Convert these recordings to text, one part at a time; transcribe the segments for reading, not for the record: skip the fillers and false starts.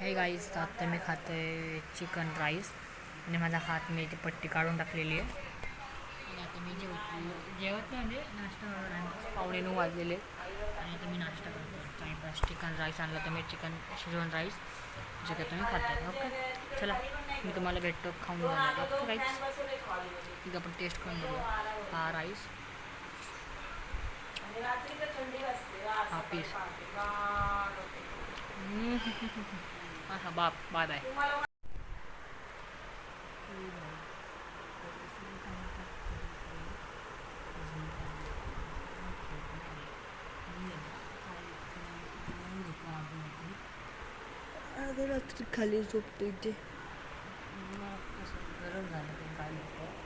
Hey guys, आता मी खातो आहे चिकन राईस आणि माझा हात मी इथे पट्टी काढून टाकलेली आहे. आणि आता मी जेवत नाही म्हणजे नाश्ता 9:15 वाजलेले आणि आता मी नाश्ता करतो. टाईमपास चिकन राईस आणला तर मी चिकन शेजवान राईस जे काय तुम्ही खाताय. ओके, चला मी तुम्हाला भेटतो खाऊन जाणार. ओके राईस, ठीक आपण टेस्ट करून बघूया हा राईस. हा पीस हां बाप बाय बाय. रात्री खाली झोपतो इथे. कसं गरम झालं ते काय होतं.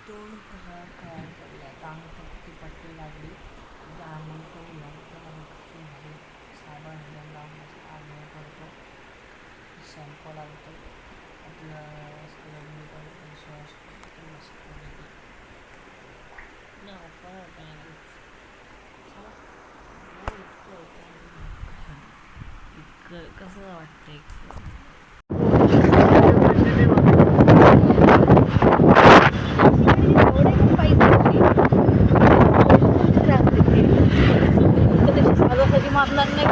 तोंड खराब पडलं त्यामुळे फक्त पट्टी लागली. जामून करून साबण लावून आम्ही करतो. शॅम्पू लावतो आपलं फेसवॉश कसं वाटतंय. मारणार नाही